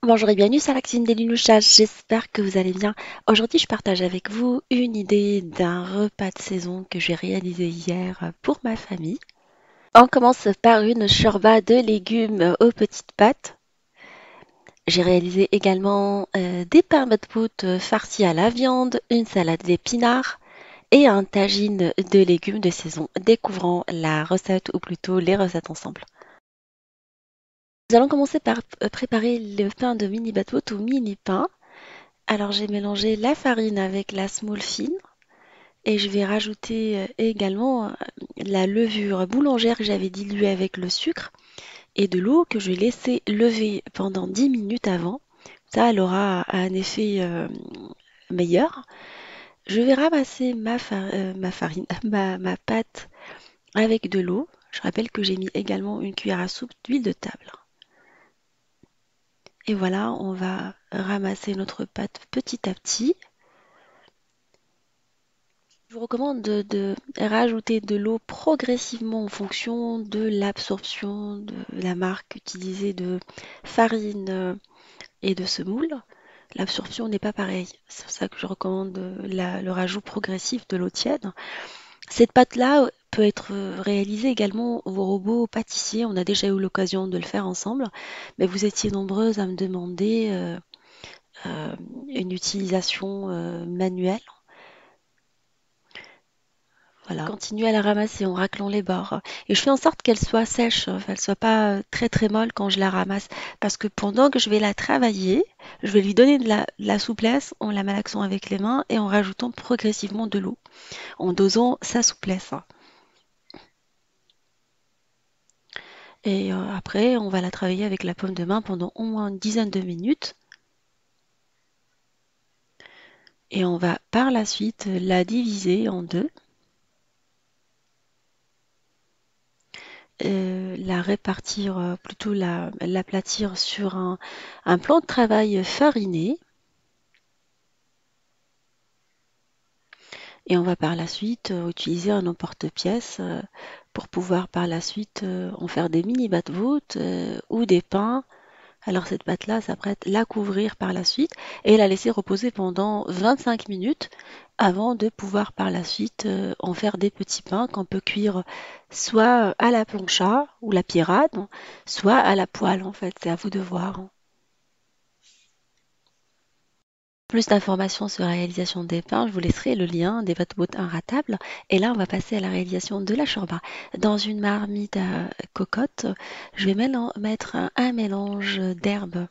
Bonjour et bienvenue sur la cuisine des Linouchas, j'espère que vous allez bien. Aujourd'hui, je partage avec vous une idée d'un repas de saison que j'ai réalisé hier pour ma famille. On commence par une shorba de légumes aux petites pâtes. J'ai réalisé également des pains matpout farcis à la viande, une salade d'épinards et un tagine de légumes de saison. Découvrons la recette ou plutôt les recettes ensemble. Nous allons commencer par préparer le pain de mini matpout ou mini pain. Alors j'ai mélangé la farine avec la semoule fine et je vais rajouter également la levure boulangère que j'avais diluée avec le sucre et de l'eau que je vais laisser lever pendant 10 minutes avant. Ça, elle aura un effet meilleur. Je vais ramasser ma farine, ma pâte avec de l'eau. Je rappelle que j'ai mis également une cuillère à soupe d'huile de table. Et voilà, on va ramasser notre pâte petit à petit. Je vous recommande de rajouter de l'eau progressivement en fonction de l'absorption de la marque utilisée de farine et de semoule. L'absorption n'est pas pareille. C'est pour ça que je recommande le rajout progressif de l'eau tiède. Cette pâte-là peut être réalisée également au robot pâtissier. On a déjà eu l'occasion de le faire ensemble, mais vous étiez nombreuses à me demander une utilisation manuelle. Voilà, continue à la ramasser en raclant les bords. Et je fais en sorte qu'elle soit sèche, qu'elle soit pas très très molle quand je la ramasse. Parce que pendant que je vais la travailler, je vais lui donner de la souplesse en la malaxant avec les mains et en rajoutant progressivement de l'eau, en dosant sa souplesse. Et après, on va la travailler avec la paume de main pendant au moins une dizaine de minutes. Et on va par la suite la diviser en deux. La répartir, plutôt l'aplatir sur un plan de travail fariné. Et on va par la suite utiliser un emporte-pièce pour pouvoir par la suite en faire des mini batvoutes ou des pains. Alors cette pâte-là s'apprête la couvrir par la suite et la laisser reposer pendant 25 minutes avant de pouvoir par la suite en faire des petits pains qu'on peut cuire soit à la plancha ou la pirade, soit à la poêle en fait. C'est à vous de voir. Plus d'informations sur la réalisation des pains, je vous laisserai le lien des pâtes inratables. Et là, on va passer à la réalisation de la shorba. Dans une marmite à cocotte, je vais mettre un mélange d'herbes,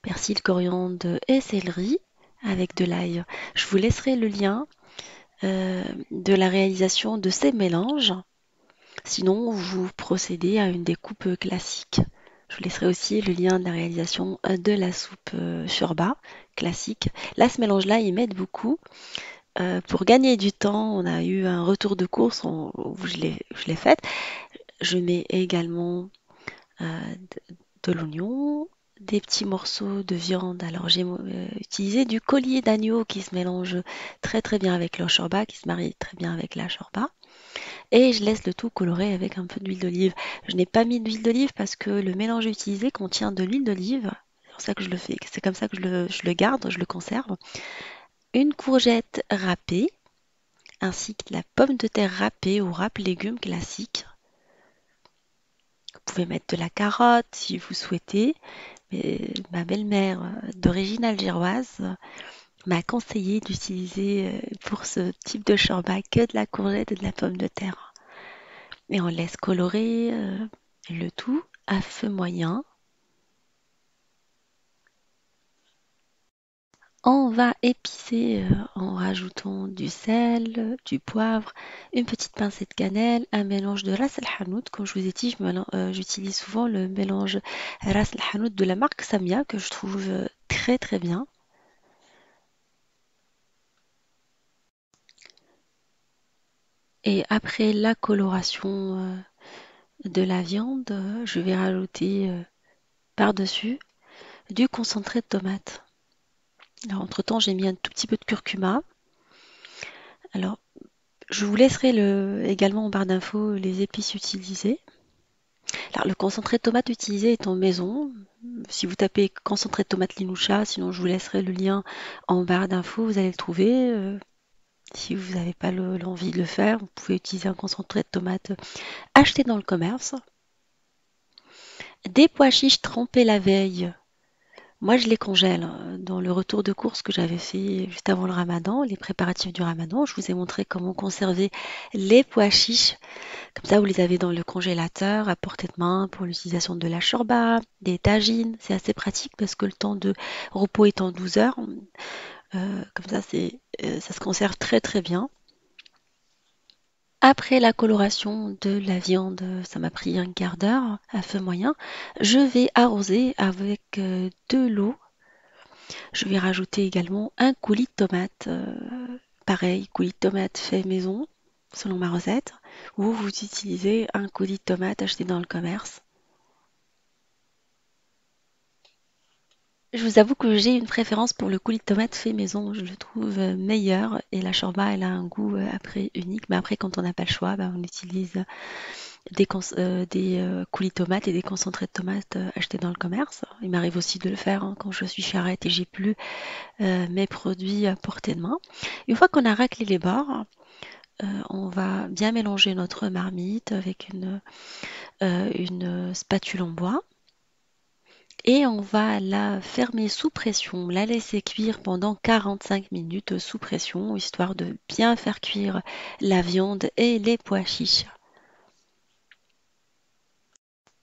persil, coriandre et céleri avec de l'ail. Je vous laisserai le lien de la réalisation de ces mélanges. Sinon, vous procédez à une découpe classique. Je vous laisserai aussi le lien de la réalisation de la soupe shorba classique. Là, ce mélange-là, il m'aide beaucoup. Pour gagner du temps, on a eu un retour de course où je l'ai faite. Je mets également de l'oignon, des petits morceaux de viande. Alors, j'ai utilisé du collier d'agneau qui se mélange très très bien avec le shorba, qui se marie très bien avec la shorba. Et je laisse le tout colorer avec un peu d'huile d'olive. Je n'ai pas mis d'huile d'olive parce que le mélange utilisé contient de l'huile d'olive. C'est pour ça que je le fais. C'est comme ça que je le garde, je le conserve. Une courgette râpée, ainsi que la pomme de terre râpée ou râpe légumes classique. Vous pouvez mettre de la carotte si vous souhaitez. Mais ma belle-mère d'origine algéroise m'a conseillé d'utiliser pour ce type de shorba que de la courgette et de la pomme de terre. Et on laisse colorer le tout à feu moyen. On va épicer en rajoutant du sel, du poivre, une petite pincée de cannelle, un mélange de ras el hanout. Comme je vous ai dit, j'utilise souvent le mélange ras el hanout de la marque Samia que je trouve très très bien. Et après la coloration de la viande, je vais rajouter par-dessus du concentré de tomate. Alors, entre-temps, j'ai mis un tout petit peu de curcuma. Alors, je vous laisserai également en barre d'infos les épices utilisées. Alors, le concentré de tomate utilisé est en maison. Si vous tapez concentré de tomate Linoucha, sinon je vous laisserai le lien en barre d'infos, vous allez le trouver. Si vous n'avez pas l'envie de le faire, vous pouvez utiliser un concentré de tomate acheté dans le commerce. Des pois chiches trempés la veille. Moi, je les congèle. Dans le retour de course que j'avais fait juste avant le ramadan, les préparatifs du ramadan, je vous ai montré comment conserver les pois chiches. Comme ça, vous les avez dans le congélateur à portée de main pour l'utilisation de la shorba, des tagines. C'est assez pratique parce que le temps de repos est en 12 heures. Comme ça, ça se conserve très très bien. Après la coloration de la viande, ça m'a pris un quart d'heure à feu moyen. Je vais arroser avec de l'eau. Je vais rajouter également un coulis de tomate. Pareil, coulis de tomate fait maison, selon ma recette. Ou vous utilisez un coulis de tomate acheté dans le commerce. Je vous avoue que j'ai une préférence pour le coulis de tomate fait maison. Je le trouve meilleur et la shorba, elle a un goût après unique. Mais après, quand on n'a pas le choix, on utilise des coulis de tomates et des concentrés de tomates achetés dans le commerce. Il m'arrive aussi de le faire quand je suis charrette et j'ai plus mes produits à portée de main. Une fois qu'on a raclé les bords, on va bien mélanger notre marmite avec une spatule en bois. Et on va la fermer sous pression, la laisser cuire pendant 45 minutes sous pression, histoire de bien faire cuire la viande et les pois chiches.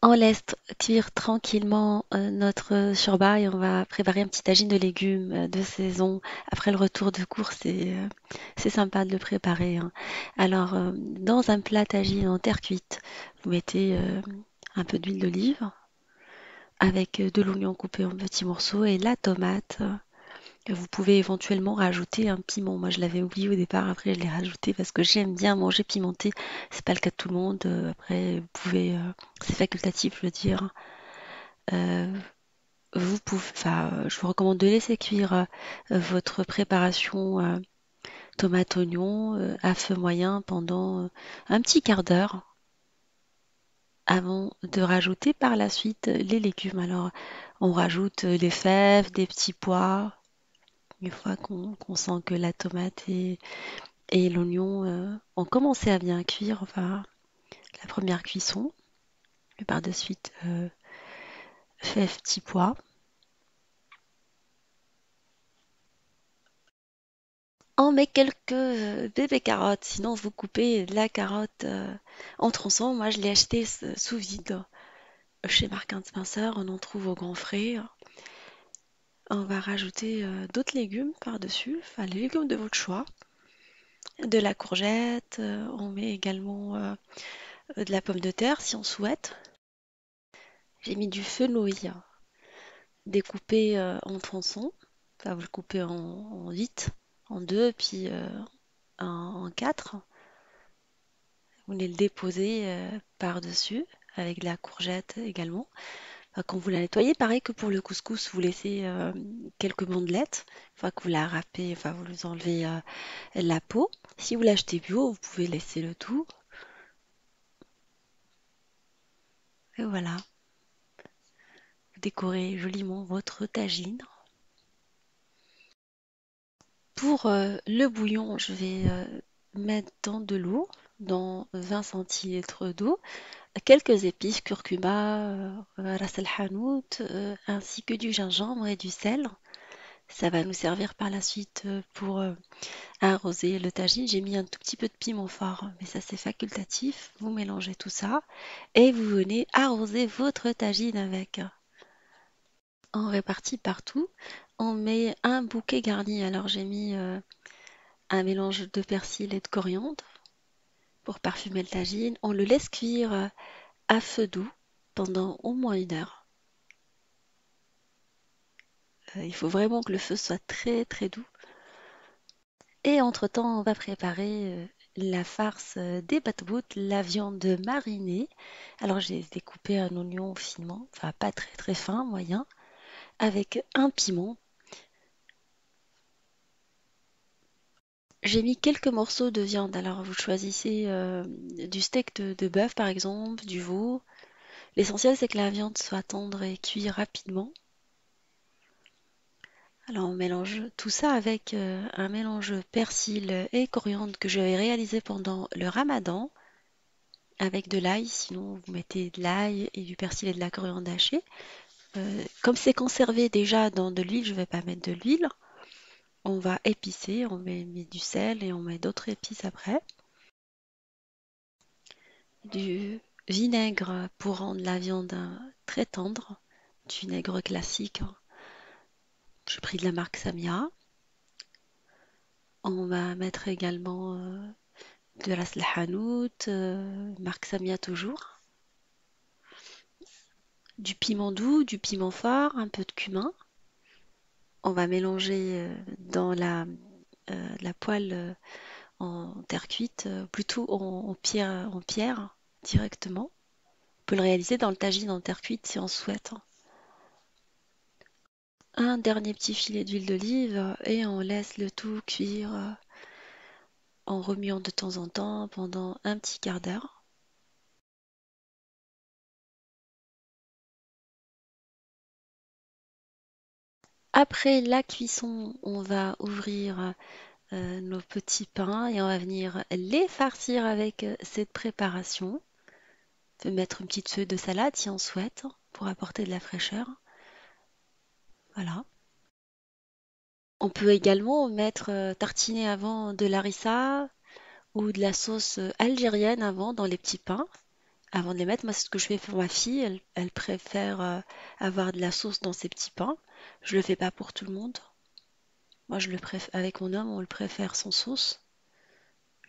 On laisse cuire tranquillement notre shorba et on va préparer un petit tagine de légumes de saison. Après le retour de course, c'est sympa de le préparer, hein. Alors, dans un plat tagine en terre cuite, vous mettez un peu d'huile d'olive avec de l'oignon coupé en petits morceaux et la tomate. Vous pouvez éventuellement rajouter un piment. Moi, je l'avais oublié au départ, après je l'ai rajouté parce que j'aime bien manger pimenté. C'est pas le cas de tout le monde. Après, vous pouvez, c'est facultatif, je veux dire. Euh, Vous pouvez, enfin, je vous recommande de laisser cuire votre préparation tomate oignon à feu moyen pendant un petit quart d'heure avant de rajouter par la suite les légumes. Alors, on rajoute les fèves, des petits pois. Une fois qu'on sent que la tomate et l'oignon ont commencé à bien cuire, enfin, la première cuisson, et par de suite fèves, petits pois. On met quelques bébés carottes, sinon vous coupez la carotte en tronçons. Moi, je l'ai acheté sous vide chez Martin Spencer. On en trouve au grand frais. On va rajouter d'autres légumes par-dessus, enfin les légumes de votre choix. De la courgette, on met également de la pomme de terre si on souhaite. J'ai mis du fenouil découpé en tronçons. Enfin, vous le coupez en 8, en 2, puis en 4. Vous venez le déposer par-dessus avec de la courgette également. Enfin, quand vous la nettoyez, pareil que pour le couscous, vous laissez quelques bandelettes. Une fois que vous la râpez, enfin vous enlevez la peau. Si vous l'achetez bio, vous pouvez laisser le tout. Et voilà, vous décorez joliment votre tagine. Pour le bouillon, je vais mettre dans de l'eau, dans 20 centilitres d'eau, quelques épices, curcuma, ras el hanout, ainsi que du gingembre et du sel. Ça va nous servir par la suite pour arroser le tagine. J'ai mis un tout petit peu de piment fort, mais ça c'est facultatif. Vous mélangez tout ça et vous venez arroser votre tagine avec. On répartit partout. On met un bouquet garni. Alors j'ai mis un mélange de persil et de coriandre pour parfumer le tagine. On le laisse cuire à feu doux pendant au moins 1 heure. Il faut vraiment que le feu soit très très doux. Et entre-temps, on va préparer la farce des batbout, la viande marinée. Alors j'ai découpé un oignon finement, enfin pas très très fin, moyen, avec un piment. J'ai mis quelques morceaux de viande. Alors vous choisissez du steak de bœuf par exemple, du veau, L'essentiel, c'est que la viande soit tendre et cuite rapidement. Alors, on mélange tout ça avec un mélange persil et coriandre que j'avais réalisé pendant le ramadan avec de l'ail. Sinon, vous mettez de l'ail et du persil et de la coriandre hachée. Comme c'est conservé déjà dans de l'huile, je ne vais pas mettre de l'huile. On va épicer, met du sel et on met d'autres épices après. Du vinaigre pour rendre la viande très tendre. Du vinaigre classique, hein. J'ai pris de la marque Samia. On va mettre également de la slahanout, marque Samia toujours. Du piment doux, du piment fort, un peu de cumin. On va mélanger dans la poêle en terre cuite, plutôt en pierre directement. On peut le réaliser dans le tagine en terre cuite si on souhaite. Un dernier petit filet d'huile d'olive et on laisse le tout cuire en remuant de temps en temps pendant un petit quart d'heure. Après la cuisson, on va ouvrir nos petits pains et on va venir les farcir avec cette préparation. On peut mettre une petite feuille de salade si on souhaite pour apporter de la fraîcheur. Voilà. On peut également mettre tartiner avant de l'harissa ou de la sauce algérienne avant dans les petits pains. Avant de les mettre, moi, c'est ce que je fais pour ma fille. Elle préfère avoir de la sauce dans ses petits pains. Je le fais pas pour tout le monde. Moi, je le préfère avec mon homme, on le préfère sans sauce.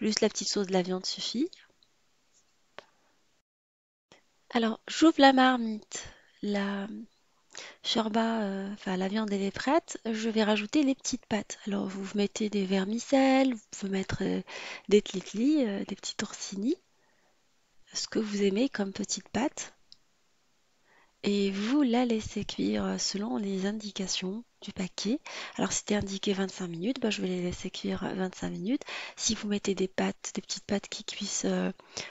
Juste la petite sauce de la viande suffit. Alors, j'ouvre la marmite. La shorba, enfin la viande elle est prête. Je vais rajouter les petites pâtes. Alors, vous mettez des vermicelles, vous pouvez mettre des tlitli, des petits torcini, ce que vous aimez comme petites pâtes. Et vous la laissez cuire selon les indications du paquet. Alors, si c'était indiqué 25 minutes, bah, je vais les laisser cuire 25 minutes. Si vous mettez des pâtes, des petites pâtes qui cuisent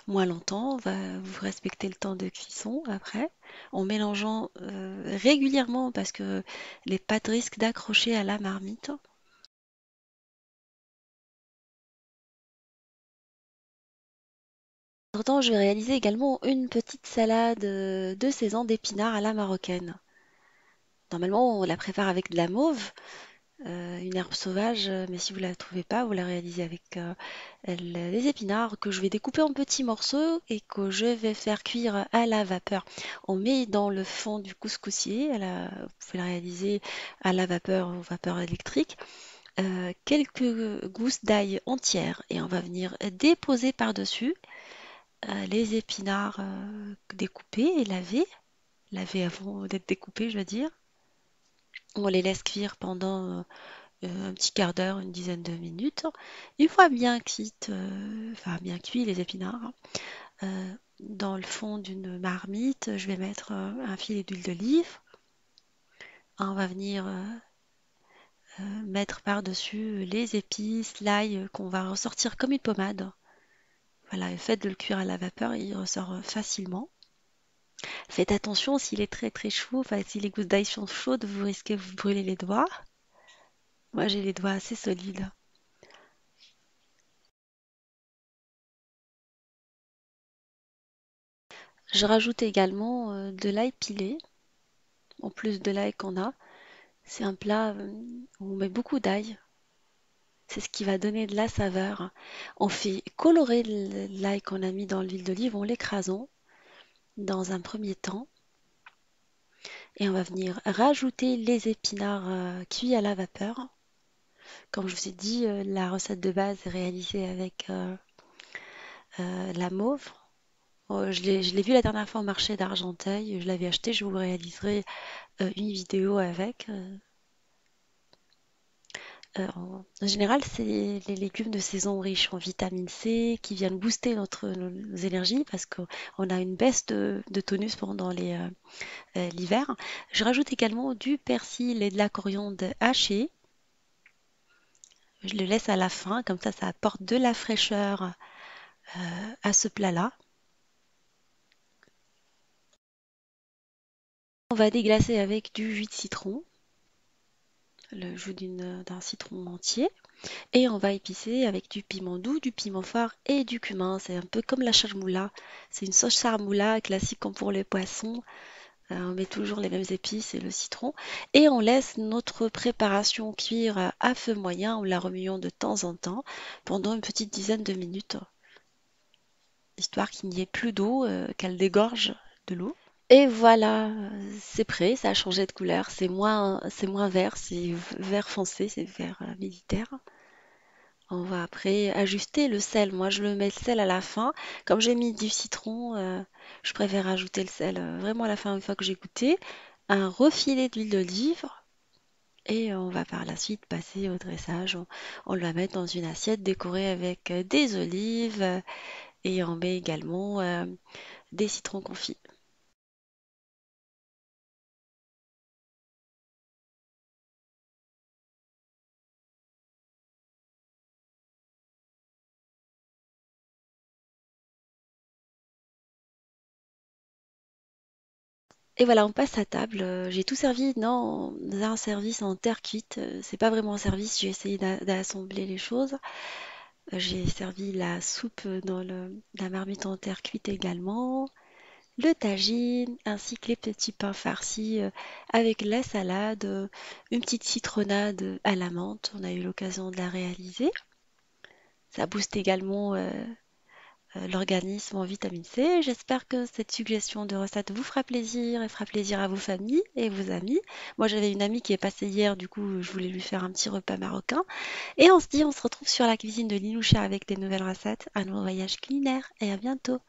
moins longtemps, vous respectez le temps de cuisson après, en mélangeant régulièrement parce que les pâtes risquent d'accrocher à la marmite. Entre-temps, je vais réaliser également une petite salade de saison d'épinards à la marocaine. Normalement, on la prépare avec de la mauve, une herbe sauvage, mais si vous la trouvez pas, vous la réalisez avec les épinards que je vais découper en petits morceaux et que je vais faire cuire à la vapeur. On met dans le fond du couscoussier, vous pouvez la réaliser à la vapeur ou vapeur électrique, quelques gousses d'ail entières et on va venir déposer par-dessus les épinards découpés et lavés avant d'être découpés, je veux dire. On les laisse cuire pendant un petit quart d'heure, une dizaine de minutes. Une fois bien cuite, enfin bien cuit les épinards, dans le fond d'une marmite, je vais mettre un filet d'huile d'olive. On va venir mettre par-dessus les épices, l'ail qu'on va ressortir comme une pommade. Voilà, le fait de le cuire à la vapeur, il ressort facilement. Faites attention s'il est très très chaud, enfin si les gousses d'ail sont chaudes, vous risquez de vous brûler les doigts. Moi j'ai les doigts assez solides. Je rajoute également de l'ail pilé, en plus de l'ail qu'on a. C'est un plat où on met beaucoup d'ail. C'est ce qui va donner de la saveur. On fait colorer l'ail qu'on a mis dans l'huile d'olive en l'écrasant dans un premier temps. Et on va venir rajouter les épinards cuits à la vapeur. Comme je vous ai dit, la recette de base est réalisée avec la mauve. Je l'ai vu la dernière fois au marché d'Argenteuil. Je l'avais acheté. Je vous réaliserai une vidéo avec. En général, c'est les légumes de saison riches en vitamine C qui viennent booster nos énergies parce qu'on a une baisse de tonus pendant l'hiver. Je rajoute également du persil et de la coriandre hachée. Je le laisse à la fin, comme ça apporte de la fraîcheur à ce plat-là. On va déglacer avec du jus de citron, le jus d'un citron entier. Et on va épicer avec du piment doux, du piment fort et du cumin. C'est un peu comme la charmoula. C'est une sauce charmoula classique comme pour les poissons. On met toujours les mêmes épices et le citron. Et on laisse notre préparation cuire à feu moyen en la remuant de temps en temps pendant une petite dizaine de minutes, histoire qu'il n'y ait plus d'eau, qu'elle dégorge de l'eau. Et voilà, c'est prêt, ça a changé de couleur. C'est moins vert, c'est vert foncé, c'est vert militaire. On va après ajuster le sel. Moi, je le mets le sel à la fin. Comme j'ai mis du citron, je préfère ajouter le sel vraiment à la fin, une fois que j'ai goûté. Un refilet d'huile d'olive. Et on va par la suite passer au dressage. On le va mettre dans une assiette décorée avec des olives et on met également des citrons confits. Et voilà, on passe à table. J'ai tout servi dans un service en terre cuite. C'est pas vraiment un service, j'ai essayé d'assembler les choses. J'ai servi la soupe dans la marmite en terre cuite également, le tagine, ainsi que les petits pains farcis avec la salade, une petite citronnade à la menthe. On a eu l'occasion de la réaliser. Ça booste également l'organisme en vitamine C. J'espère que cette suggestion de recette vous fera plaisir et fera plaisir à vos familles et vos amis. Moi, j'avais une amie qui est passée hier, du coup, je voulais lui faire un petit repas marocain. Et on se retrouve sur la cuisine de Linoucha avec des nouvelles recettes, un nouveau voyage culinaire et à bientôt.